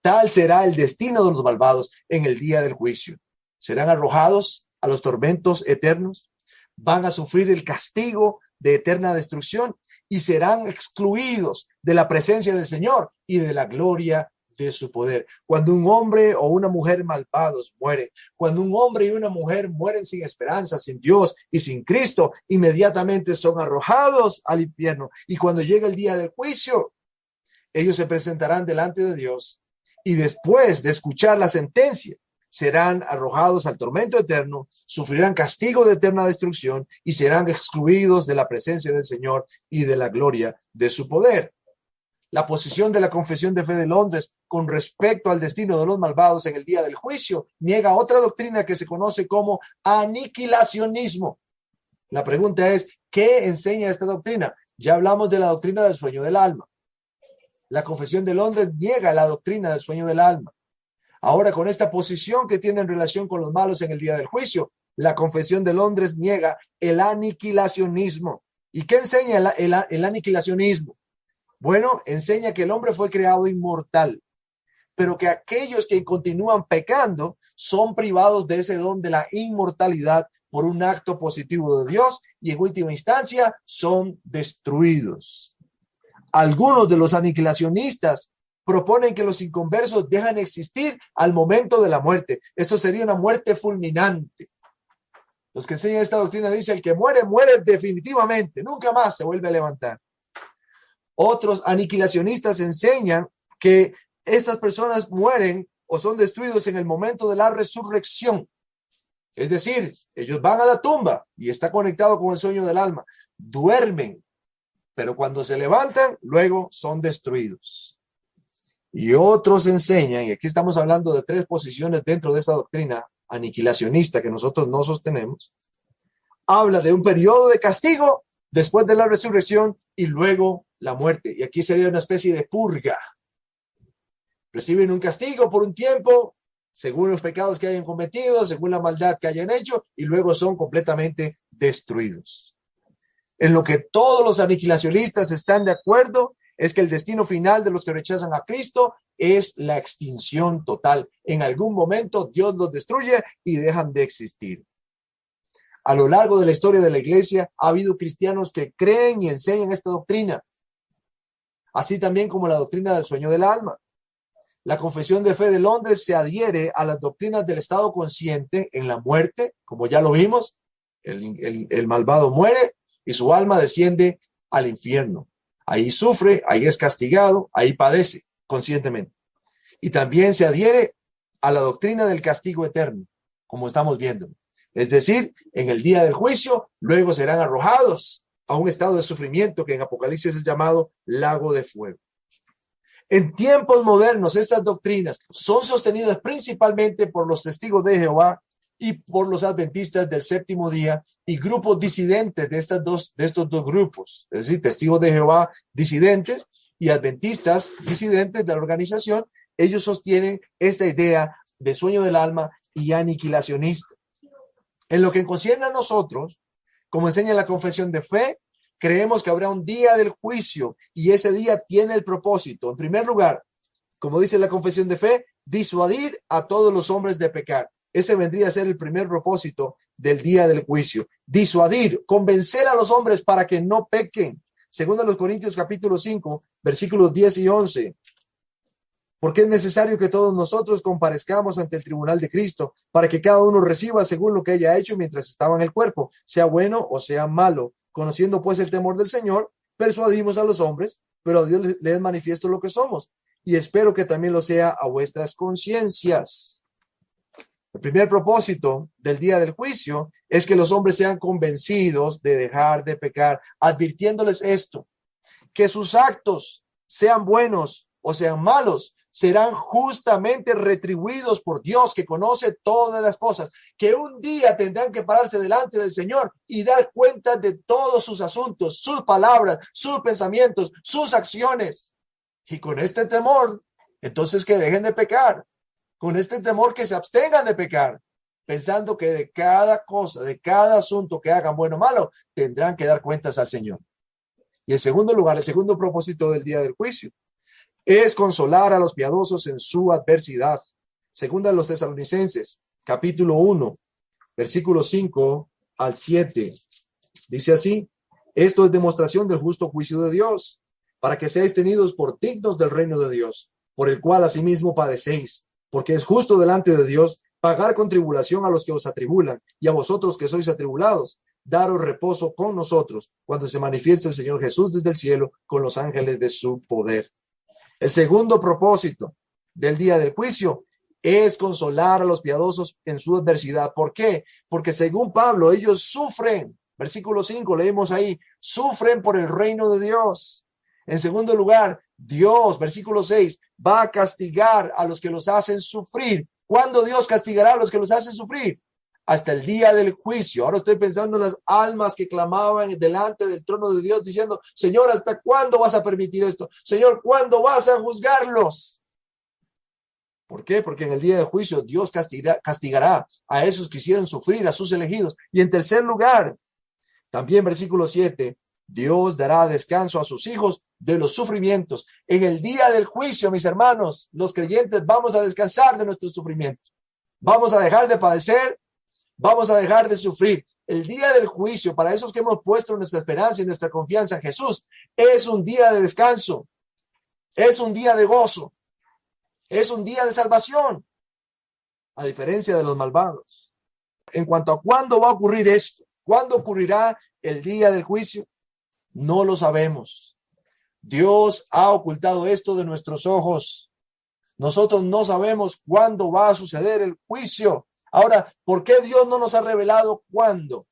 Tal será el destino de los malvados en el día del juicio. Serán arrojados a los tormentos eternos, van a sufrir el castigo de eterna destrucción y serán excluidos de la presencia del Señor y de la gloria de su poder. Cuando un hombre o una mujer malvados mueren, cuando un hombre y una mujer mueren sin esperanza, sin Dios y sin Cristo, inmediatamente son arrojados al infierno. Y cuando llega el día del juicio, ellos se presentarán delante de Dios y después de escuchar la sentencia, serán arrojados al tormento eterno, sufrirán castigo de eterna destrucción y serán excluidos de la presencia del Señor y de la gloria de su poder. La posición de la Confesión de Fe de Londres con respecto al destino de los malvados en el día del juicio niega otra doctrina que se conoce como aniquilacionismo. La pregunta es, ¿qué enseña esta doctrina? Ya hablamos de la doctrina del sueño del alma. La Confesión de Londres niega la doctrina del sueño del alma. Ahora, con esta posición que tiene en relación con los malos en el día del juicio, la Confesión de Londres niega el aniquilacionismo. ¿Y qué enseña el aniquilacionismo? Bueno, enseña que el hombre fue creado inmortal, pero que aquellos que continúan pecando son privados de ese don de la inmortalidad por un acto positivo de Dios y en última instancia son destruidos. Algunos de los aniquilacionistas proponen que los inconversos dejan de existir al momento de la muerte. Eso sería una muerte fulminante. Los que enseñan esta doctrina dicen: el que muere, muere definitivamente, nunca más se vuelve a levantar. Otros aniquilacionistas enseñan que estas personas mueren o son destruidos en el momento de la resurrección. Es decir, ellos van a la tumba y está conectado con el sueño del alma. Duermen, pero cuando se levantan, luego son destruidos. Y otros enseñan, y aquí estamos hablando de tres posiciones dentro de esta doctrina aniquilacionista que nosotros no sostenemos, habla de un periodo de castigo después de la resurrección y luego la muerte. Y aquí sería una especie de purga. Reciben un castigo por un tiempo, según los pecados que hayan cometido, según la maldad que hayan hecho, y luego son completamente destruidos. En lo que todos los aniquilacionistas están de acuerdo es que el destino final de los que rechazan a Cristo es la extinción total. En algún momento Dios los destruye y dejan de existir. A lo largo de la historia de la iglesia ha habido cristianos que creen y enseñan esta doctrina, así también como la doctrina del sueño del alma. La Confesión de Fe de Londres se adhiere a las doctrinas del estado consciente en la muerte, como ya lo vimos, el malvado muere y su alma desciende al infierno. Ahí sufre, ahí es castigado, ahí padece conscientemente. Y también se adhiere a la doctrina del castigo eterno, como estamos viendo. Es decir, en el día del juicio, luego serán arrojados a un estado de sufrimiento que en Apocalipsis es llamado lago de fuego. En tiempos modernos, estas doctrinas son sostenidas principalmente por los testigos de Jehová y por los adventistas del séptimo día y grupos disidentes de estos dos grupos, es decir, testigos de Jehová disidentes y adventistas disidentes de la organización. Ellos sostienen esta idea de sueño del alma y aniquilacionista. En lo que concierne a nosotros, como enseña la confesión de fe, creemos que habrá un día del juicio y ese día tiene el propósito, en primer lugar, como dice la confesión de fe, disuadir a todos los hombres de pecar. Ese vendría a ser el primer propósito del día del juicio. Disuadir, convencer a los hombres para que no pequen. Segundo los Corintios capítulo 5, versículos 10 y 11. Porque es necesario que todos nosotros comparezcamos ante el tribunal de Cristo para que cada uno reciba según lo que haya hecho mientras estaba en el cuerpo, sea bueno o sea malo. Conociendo pues el temor del Señor, persuadimos a los hombres, pero a Dios les manifiesto lo que somos, y espero que también lo sea a vuestras conciencias. El primer propósito del día del juicio es que los hombres sean convencidos de dejar de pecar, advirtiéndoles esto, que sus actos, sean buenos o sean malos, serán justamente retribuidos por Dios que conoce todas las cosas, que un día tendrán que pararse delante del Señor y dar cuenta de todos sus asuntos, sus palabras, sus pensamientos, sus acciones. Y con este temor, entonces que dejen de pecar, con este temor que se abstengan de pecar, pensando que de cada cosa, de cada asunto que hagan, bueno o malo, tendrán que dar cuentas al Señor. Y en segundo lugar, el segundo propósito del día del juicio es consolar a los piadosos en su adversidad. Segunda a los Tesalonicenses, capítulo 1, versículos 5 al 7. Dice así: esto es demostración del justo juicio de Dios, para que seáis tenidos por dignos del reino de Dios, por el cual asimismo padecéis, porque es justo delante de Dios pagar con tribulación a los que os atribulan, y a vosotros que sois atribulados, daros reposo con nosotros, cuando se manifieste el Señor Jesús desde el cielo con los ángeles de su poder. El segundo propósito del día del juicio es consolar a los piadosos en su adversidad. ¿Por qué? Porque según Pablo, ellos sufren. Versículo 5, leemos ahí, sufren por el reino de Dios. En segundo lugar, Dios, versículo 6, va a castigar a los que los hacen sufrir. ¿Cuándo Dios castigará a los que los hacen sufrir? Hasta el día del juicio. Ahora estoy pensando en las almas que clamaban delante del trono de Dios diciendo, Señor, ¿hasta cuándo vas a permitir esto? Señor, ¿cuándo vas a juzgarlos? ¿Por qué? Porque en el día del juicio Dios castigará a esos que hicieron sufrir, a sus elegidos. Y en tercer lugar, también versículo 7, Dios dará descanso a sus hijos de los sufrimientos. En el día del juicio, mis hermanos, los creyentes vamos a descansar de nuestros sufrimientos. Vamos a dejar de padecer. Vamos a dejar de sufrir. El día del juicio, para esos que hemos puesto nuestra esperanza y nuestra confianza en Jesús, es un día de descanso, es un día de gozo, es un día de salvación, a diferencia de los malvados. En cuanto a cuándo va a ocurrir esto, cuándo ocurrirá el día del juicio, no lo sabemos. Dios ha ocultado esto de nuestros ojos. Nosotros no sabemos cuándo va a suceder el juicio. Ahora, ¿por qué Dios no nos ha revelado cuándo?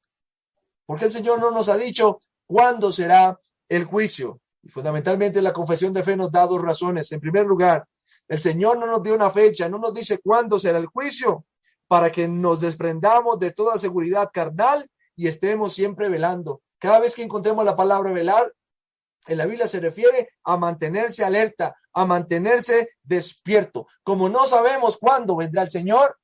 ¿Por qué el Señor no nos ha dicho cuándo será el juicio? Y fundamentalmente la confesión de fe nos da dos razones. En primer lugar, el Señor no nos dio una fecha, no nos dice cuándo será el juicio, para que nos desprendamos de toda seguridad carnal y estemos siempre velando. Cada vez que encontremos la palabra velar, en la Biblia se refiere a mantenerse alerta, a mantenerse despierto. Como no sabemos cuándo vendrá el Señor,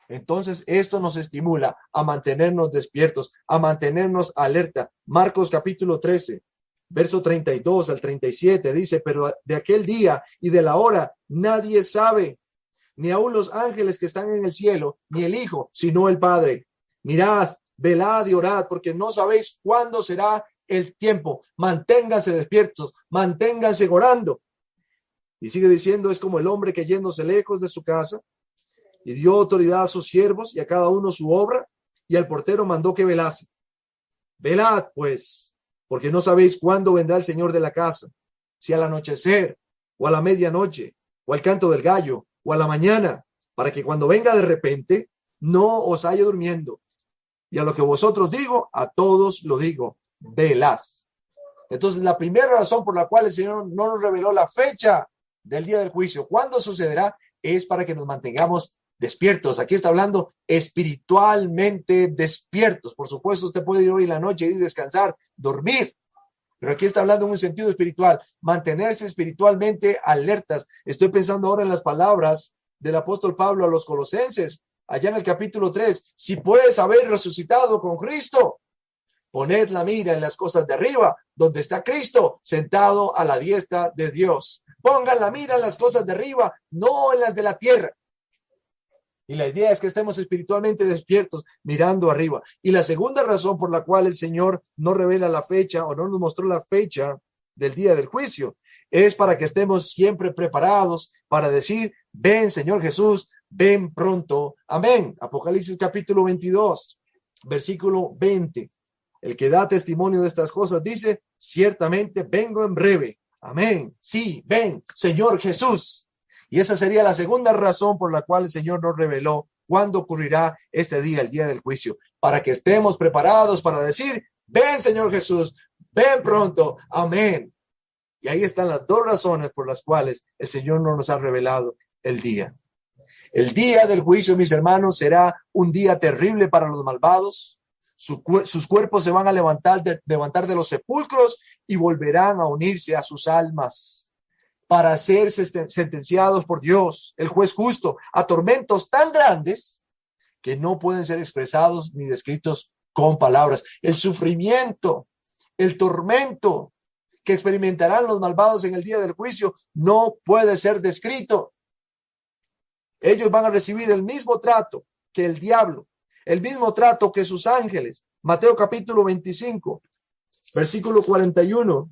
entonces esto nos estimula a mantenernos despiertos, a mantenernos alerta. Marcos capítulo 13, verso 32 al 37 dice, pero de aquel día y de la hora nadie sabe, ni aun los ángeles que están en el cielo, ni el Hijo, sino el Padre. Mirad, velad y orad, porque no sabéis cuándo será el tiempo. Manténganse despiertos, manténganse orando. Y sigue diciendo, es como el hombre que yéndose lejos de su casa, y dio autoridad a sus siervos y a cada uno su obra, y al portero mandó que velase. Velad, pues, porque no sabéis cuándo vendrá el Señor de la casa, si al anochecer, o a la medianoche, o al canto del gallo, o a la mañana, para que cuando venga de repente, no os haya durmiendo. Y a lo que vosotros digo, a todos lo digo, velad. Entonces, la primera razón por la cual el Señor no nos reveló la fecha del día del juicio, cuándo sucederá, es para que nos mantengamos despiertos. Aquí está hablando espiritualmente despiertos. Por supuesto, usted puede ir hoy en la noche y descansar, dormir, pero aquí está hablando en un sentido espiritual, mantenerse espiritualmente alertas. Estoy pensando ahora en las palabras del apóstol Pablo a los colosenses, allá en el capítulo 3, si puedes haber resucitado con Cristo, poned la mira en las cosas de arriba, donde está Cristo sentado a la diestra de Dios. Pongan la mira en las cosas de arriba, no en las de la tierra. Y la idea es que estemos espiritualmente despiertos, mirando arriba. Y la segunda razón por la cual el Señor no revela la fecha o no nos mostró la fecha del día del juicio es para que estemos siempre preparados para decir, ven Señor Jesús, ven pronto. Amén. Apocalipsis capítulo 22, versículo 20. El que da testimonio de estas cosas dice, ciertamente vengo en breve. Amén. Sí, ven, Señor Jesús. Y esa sería la segunda razón por la cual el Señor nos reveló cuándo ocurrirá este día, el día del juicio, para que estemos preparados para decir, ven Señor Jesús, ven pronto, amén. Y ahí están las dos razones por las cuales el Señor no nos ha revelado el día. El día del juicio, mis hermanos, será un día terrible para los malvados. Sus cuerpos se van a levantar de los sepulcros y volverán a unirse a sus almas para ser sentenciados por Dios, el juez justo, a tormentos tan grandes que no pueden ser expresados ni descritos con palabras. El sufrimiento, el tormento que experimentarán los malvados en el día del juicio no puede ser descrito. Ellos van a recibir el mismo trato que el diablo, el mismo trato que sus ángeles. Mateo capítulo 25, versículo 41.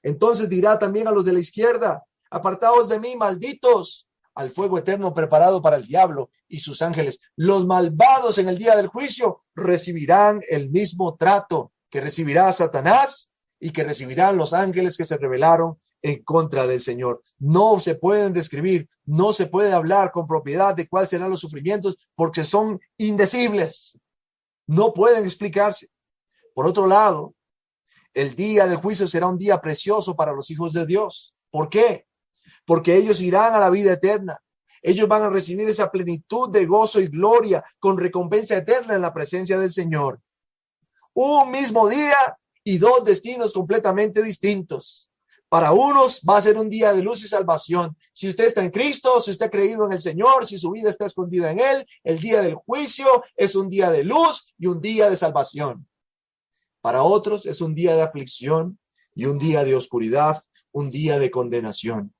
Entonces dirá también a los de la izquierda, apartaos de mí, malditos, al fuego eterno preparado para el diablo y sus ángeles. Los malvados en el día del juicio recibirán el mismo trato que recibirá Satanás y que recibirán los ángeles que se rebelaron en contra del Señor. No se pueden describir, no se puede hablar con propiedad de cuáles serán los sufrimientos porque son indecibles. No pueden explicarse. Por otro lado, el día del juicio será un día precioso para los hijos de Dios. ¿Por qué? Porque ellos irán a la vida eterna. Ellos van a recibir esa plenitud de gozo y gloria con recompensa eterna en la presencia del Señor. Un mismo día y dos destinos completamente distintos. Para unos va a ser un día de luz y salvación. Si usted está en Cristo, si usted ha creído en el Señor, si su vida está escondida en Él, el día del juicio es un día de luz y un día de salvación. Para otros es un día de aflicción y un día de oscuridad, un día de condenación.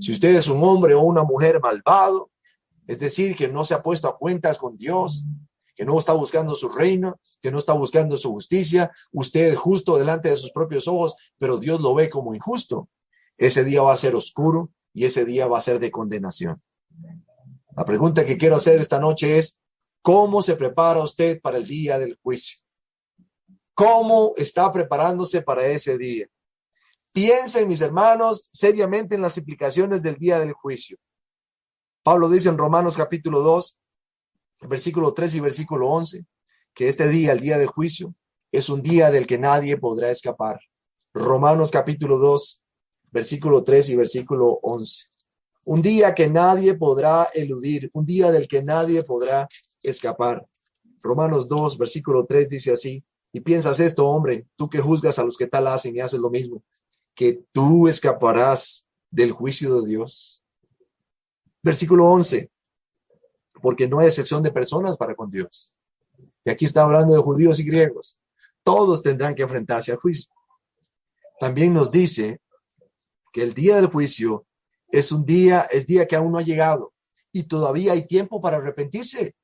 Si usted es un hombre o una mujer malvado, es decir, que no se ha puesto a cuentas con Dios, que no está buscando su reino, que no está buscando su justicia, usted es justo delante de sus propios ojos, pero Dios lo ve como injusto. Ese día va a ser oscuro y ese día va a ser de condenación. La pregunta que quiero hacer esta noche es, ¿cómo se prepara usted para el día del juicio? ¿Cómo está preparándose para ese día? Piensen, mis hermanos, seriamente en las implicaciones del día del juicio. Pablo dice en Romanos capítulo 2, versículo 3 y versículo 11, que este día, el día del juicio, es un día del que nadie podrá escapar. Romanos capítulo 2, versículo 3 y versículo 11. Un día que nadie podrá eludir, un día del que nadie podrá escapar. Romanos 2, versículo 3 dice así, Y piensas esto, hombre, tú que juzgas a los que tal hacen y haces lo mismo, que tú escaparás del juicio de Dios. Versículo 11, porque no hay excepción de personas para con Dios. Y aquí está hablando de judíos y griegos. Todos tendrán que enfrentarse al juicio. También nos dice que el día del juicio es día que aún no ha llegado y todavía hay tiempo para arrepentirse.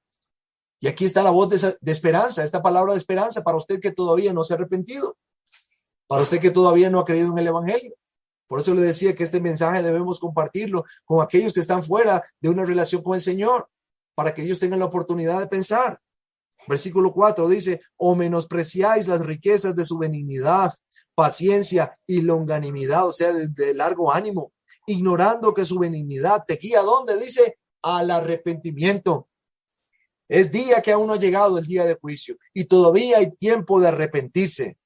Y aquí está la voz de esperanza, esta palabra de esperanza para usted que todavía no se ha arrepentido, para usted que todavía no ha creído en el evangelio. Por eso le decía que este mensaje debemos compartirlo con aquellos que están fuera de una relación con el Señor, para que ellos tengan la oportunidad de pensar. Versículo 4 dice, o menospreciáis las riquezas de su benignidad, paciencia y longanimidad, o sea, de largo ánimo, ignorando que su benignidad te guía, ¿a dónde? Dice, al arrepentimiento. Es día que aún no ha llegado el día de juicio y todavía hay tiempo de arrepentirse.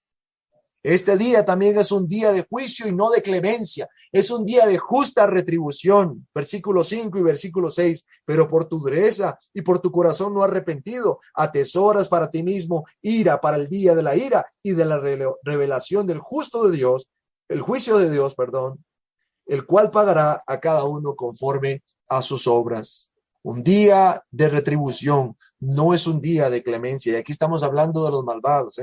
Este día también es un día de juicio y no de clemencia. Es un día de justa retribución. Versículo 5 y versículo 6. Pero por tu dureza y por tu corazón no arrepentido, atesoras para ti mismo ira para el día de la ira y de la revelación del justo de Dios, el juicio de Dios, perdón, el cual pagará a cada uno conforme a sus obras. Un día de retribución no es un día de clemencia. Y aquí estamos hablando de los malvados,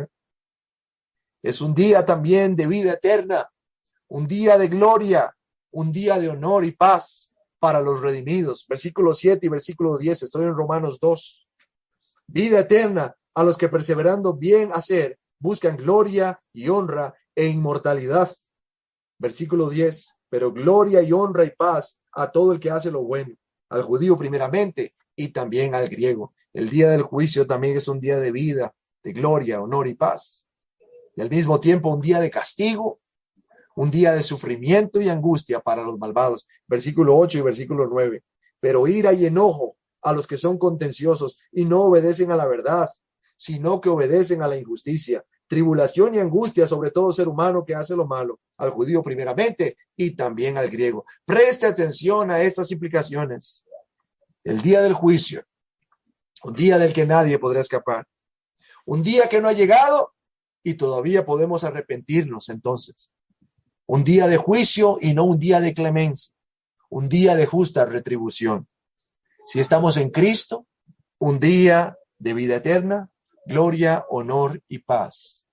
Es un día también de vida eterna, un día de gloria, un día de honor y paz para los redimidos. Versículo 7 y versículo 10, estoy en Romanos 2. Vida eterna a los que perseverando bien hacer, buscan gloria y honra e inmortalidad. Versículo 10, pero gloria y honra y paz a todo el que hace lo bueno, al judío primeramente y también al griego. El día del juicio también es un día de vida, de gloria, honor y paz. Y al mismo tiempo un día de castigo, un día de sufrimiento y angustia para los malvados. Versículo 8 y versículo 9. Pero ira y enojo a los que son contenciosos y no obedecen a la verdad, sino que obedecen a la injusticia. Tribulación y angustia sobre todo ser humano que hace lo malo, al judío primeramente y también al griego. Preste atención a estas implicaciones. El día del juicio, un día del que nadie podrá escapar, un día que no ha llegado y todavía podemos arrepentirnos entonces. Un día de juicio y no un día de clemencia, un día de justa retribución. Si estamos en Cristo, un día de vida eterna, gloria, honor y paz.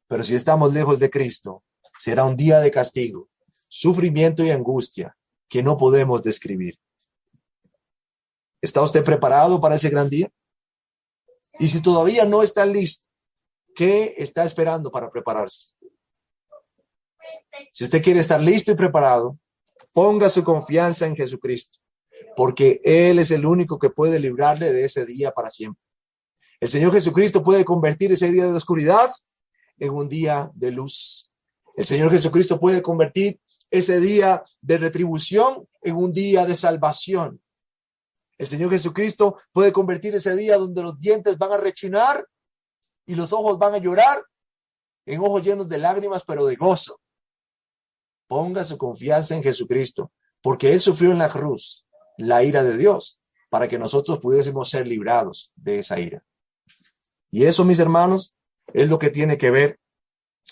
Pero si estamos lejos de Cristo, será un día de castigo, sufrimiento y angustia que no podemos describir. ¿Está usted preparado para ese gran día? Y si todavía no está listo, ¿qué está esperando para prepararse? Si usted quiere estar listo y preparado, ponga su confianza en Jesucristo, porque Él es el único que puede librarle de ese día para siempre. El Señor Jesucristo puede convertir ese día de oscuridad en un día de luz. El Señor Jesucristo puede convertir ese día de retribución en un día de salvación. El Señor Jesucristo puede convertir ese día donde los dientes van a rechinar y los ojos van a llorar en ojos llenos de lágrimas, pero de gozo. Ponga su confianza en Jesucristo, porque Él sufrió en la cruz la ira de Dios para que nosotros pudiésemos ser librados de esa ira. Y eso, mis hermanos, es lo que tiene que ver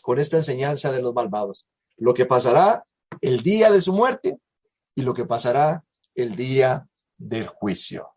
con esta enseñanza de los malvados. Lo que pasará el día de su muerte y lo que pasará el día del juicio.